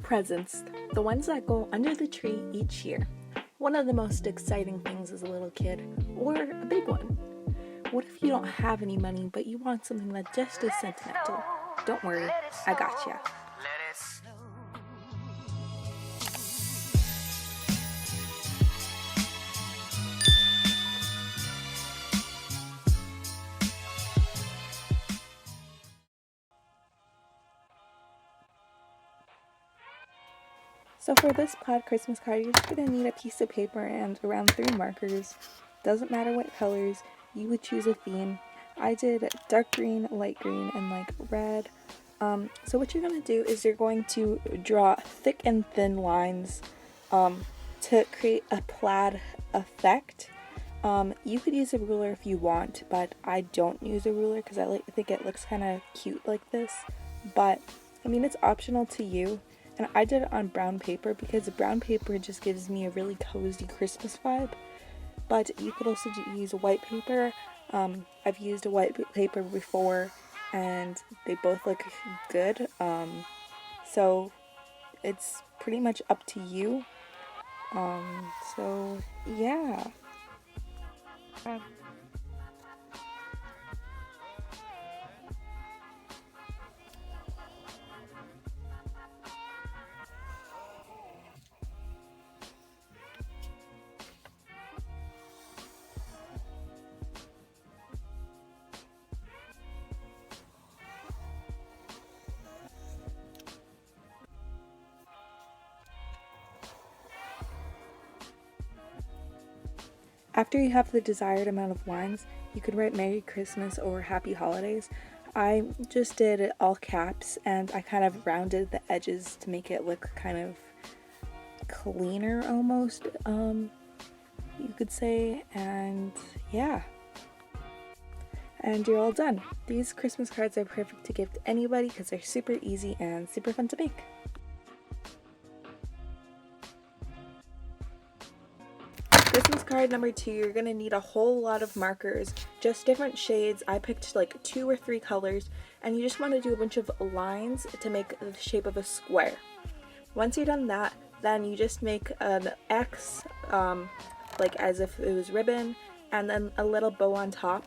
Presents, the ones that go under the tree each year. One of the most exciting things as a little kid, or a big one. What if you don't have any money, but you want something that's just as sentimental? Don't worry, I gotcha. So for this plaid Christmas card, you're just going to need a piece of paper and around 3 markers. Doesn't matter what colors, you would choose a theme. I did dark green, light green, and like red. So what you're going to do is you're going to draw thick and thin lines to create a plaid effect. You could use a ruler if you want, but I don't use a ruler because I think it looks kind of cute like this. But I mean, it's optional to you. And I did it on brown paper because brown paper just gives me a really cozy Christmas vibe. But you could also use white paper. I've used a white paper before and they both look good. So it's pretty much up to you. So yeah. After you have the desired amount of lines, you could write Merry Christmas or Happy Holidays. I just did it all caps and I kind of rounded the edges to make it look kind of cleaner almost, you could say, and yeah. And you're all done. These Christmas cards are perfect to give to anybody because they're super easy and super fun to make. Christmas card number 2, you're going to need a whole lot of markers, just different shades. I picked like 2 or 3 colors, and you just want to do a bunch of lines to make the shape of a square. Once you're done that, then you just make an X, like as if it was ribbon, and then a little bow on top,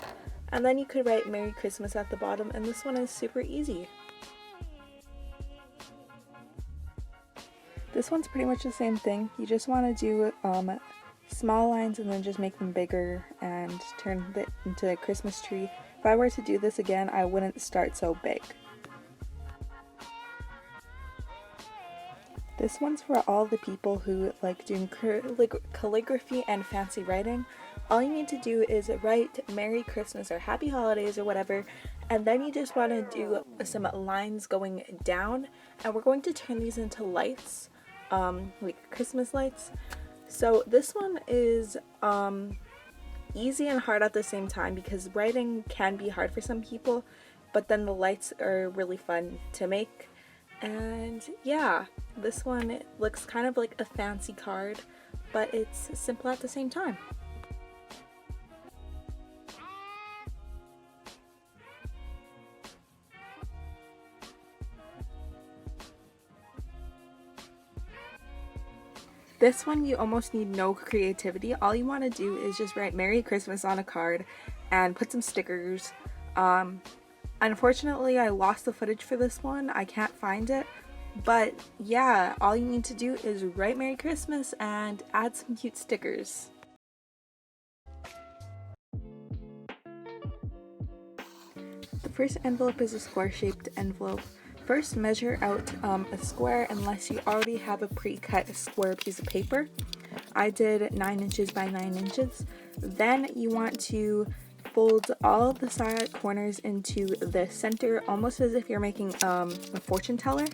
and then you could write Merry Christmas at the bottom, and this one is super easy. This one's pretty much the same thing. You just want to do small lines and then just make them bigger and turn it into a Christmas tree. If I were to do this again, I wouldn't start so big. This one's for all the people who like doing calligraphy and fancy writing. All you need to do is write Merry Christmas or Happy Holidays or whatever, and then you just want to do some lines going down, and we're going to turn these into lights, like Christmas lights. So this one is easy and hard at the same time because writing can be hard for some people, but then the lights are really fun to make. And yeah, this one looks kind of like a fancy card, but it's simple at the same time. This one you almost need no creativity. All you want to do is just write Merry Christmas on a card and put some stickers. Unfortunately, I lost the footage for this one. I can't find it. But yeah, all you need to do is write Merry Christmas and add some cute stickers. The first envelope is a square-shaped envelope. First, measure out a square unless you already have a pre-cut square piece of paper. I did 9 inches by 9 inches. Then you want to fold all of the side corners into the center, almost as if you're making a fortune teller.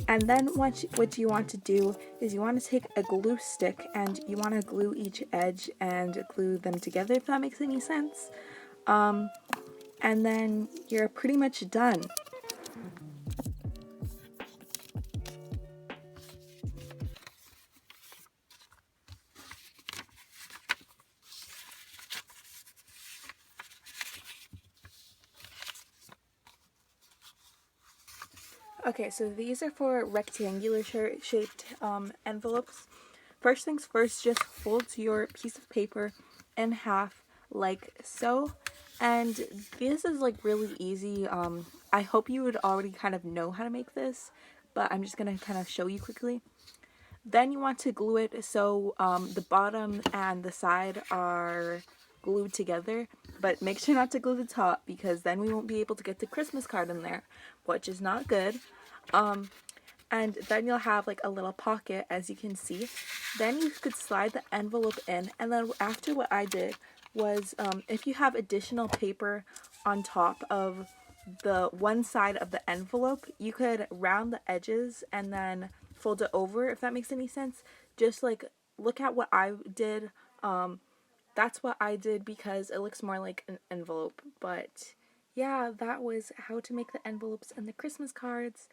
And then what you want to do is you want to take a glue stick and you want to glue each edge and glue them together, if that makes any sense. And then you're pretty much done. Okay, so these are for rectangular shaped envelopes. First things first, just fold your piece of paper in half like so. And this is like really easy. I hope you would already kind of know how to make this, but I'm just gonna kind of show you quickly. Then you want to glue it so the bottom and the side are glued together, but make sure not to glue the top because then we won't be able to get the Christmas card in there, which is not good. And then you'll have like a little pocket, as you can see. Then you could slide the envelope in, and then after, what I did was, if you have additional paper on top of the one side of the envelope, you could round the edges and then fold it over, if that makes any sense. Just like look at what I did. That's what I did because it looks more like an envelope. But yeah, that was how to make the envelopes and the Christmas cards.